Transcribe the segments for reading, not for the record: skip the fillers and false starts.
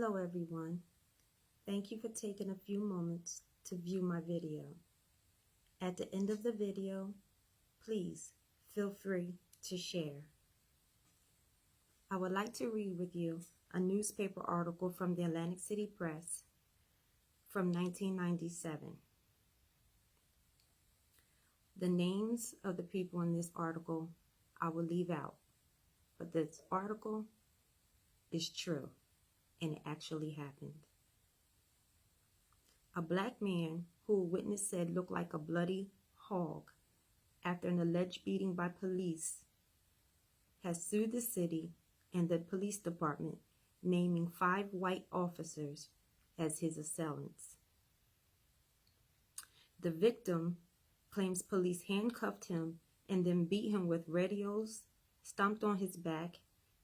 Hello everyone. Thank you for taking a few moments to view my video. At the end of the video, please feel free to share. I would like to read with you a newspaper article from the Atlantic City Press from 1997. The names of the people in this article I will leave out, but this article is true and it actually happened. A black man who a witness said looked like a bloody hog after an alleged beating by police has sued the city and the police department, naming 5 white officers as his assailants. The victim claims police handcuffed him and then beat him with radios, stomped on his back,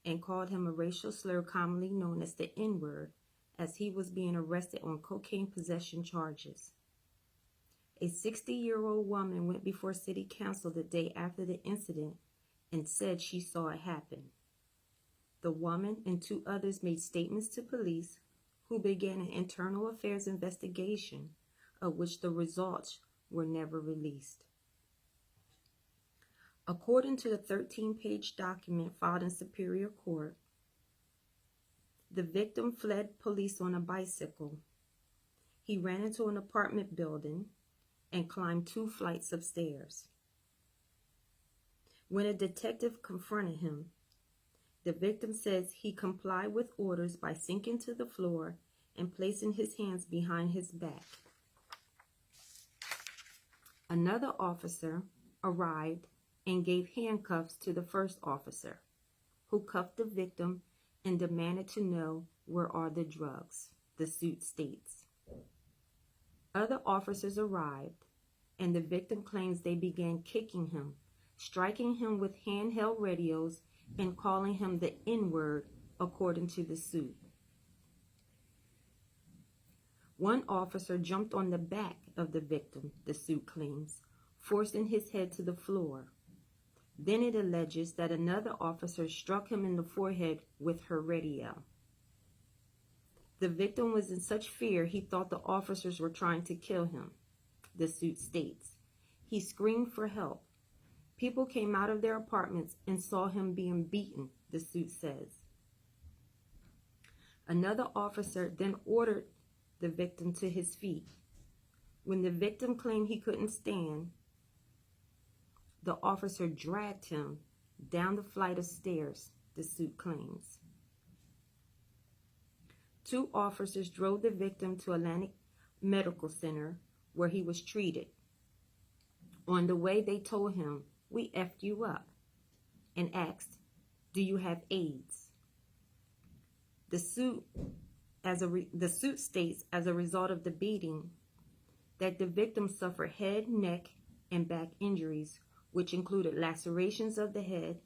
and called him a racial slur commonly known as the N-word as he was being arrested on cocaine possession charges. A 60-year-old woman went before city council the day after the incident and said she saw it happen. The woman and 2 others made statements to police, who began an internal affairs investigation of which the results were never released. According to the 13-page document filed in Superior Court, the victim fled police on a bicycle. He ran into an apartment building and climbed 2 flights of stairs. When a detective confronted him, the victim says he complied with orders by sinking to the floor and placing his hands behind his back. Another officer arrived and gave handcuffs to the first officer, who cuffed the victim and demanded to know where are the drugs, the suit states. Other officers arrived, and the victim claims they began kicking him, striking him with handheld radios, and calling him the N-word, according to the suit. One officer jumped on the back of the victim, the suit claims, forcing his head to the floor. Then it alleges that another officer struck him in the forehead with her radio. The victim was in such fear he thought the officers were trying to kill him, the suit states. He screamed for help. People came out of their apartments and saw him being beaten, the suit says. Another officer then ordered the victim to his feet. When the victim claimed he couldn't stand, the officer dragged him down the flight of stairs, the suit claims. 2 officers drove the victim to Atlantic Medical Center where he was treated. On the way, they told him, "We effed you up," and asked, "Do you have AIDS?" The suit states as a result of the beating that the victim suffered head, neck, and back injuries, which included lacerations of the head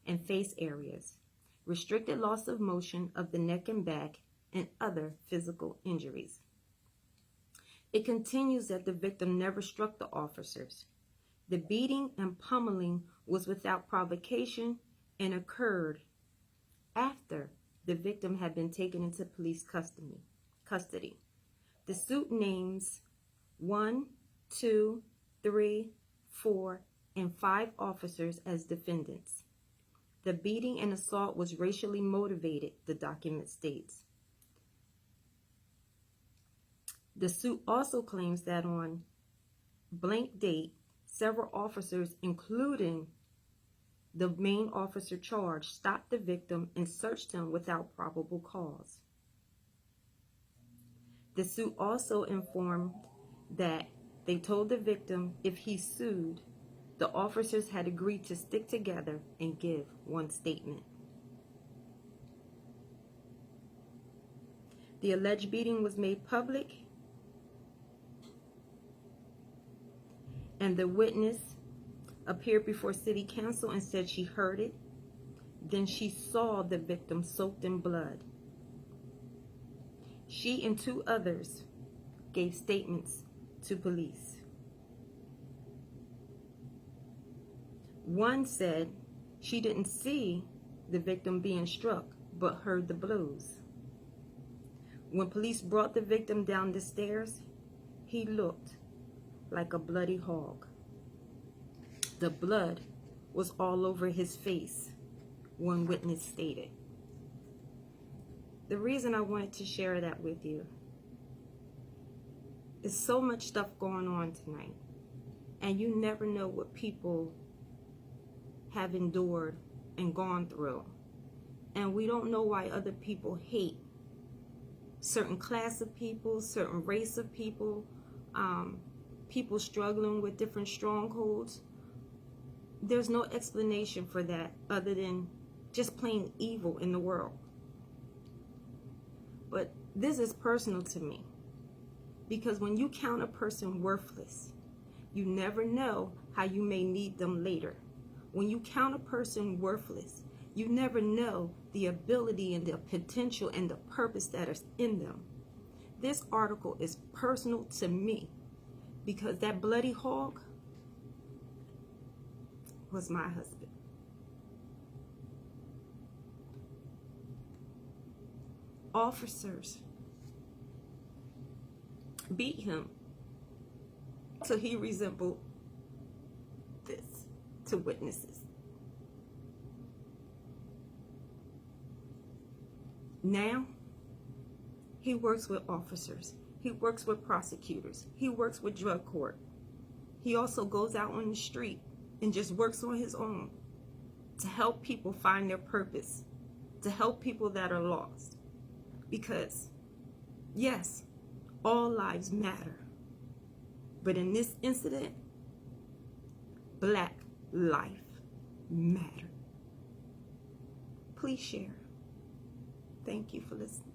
and face areas, restricted loss of motion of the neck and back, and other physical injuries. It continues that the victim never struck the officers. The beating and pummeling was without provocation and occurred after the victim had been taken into police custody. The suit names 1, 2, 3, 4, and 5 officers as defendants. The beating and assault was racially motivated, the document states. The suit also claims that on blank date, several officers, including the main officer charged, stopped the victim and searched him without probable cause. The suit also informed that they told the victim if he sued, the officers had agreed to stick together and give one statement. The alleged beating was made public, and the witness appeared before city council and said she heard it. Then she saw the victim soaked in blood. She and 2 others gave statements to police. One said she didn't see the victim being struck, but heard the blows. When police brought the victim down the stairs, he looked like a bloody hog. The blood was all over his face, one witness stated. The reason I wanted to share that with you is so much stuff going on tonight, and you never know what people have endured and gone through. And we don't know why other people hate certain class of people, certain race of people, people struggling with different strongholds. There's no explanation for that other than just plain evil in the world. But this is personal to me, because when you count a person worthless, you never know how you may need them later. When you count a person worthless, you never know the ability and the potential and the purpose that is in them. This article is personal to me because that bloody hog was my husband. Officers beat him till he resembled this to witnesses. Now, he works with officers. He works with prosecutors. He works with drug court. He also goes out on the street and just works on his own to help people find their purpose, to help people that are lost. Because, yes, all lives matter. But in this incident, Black life mattered. Please share. Thank you for listening.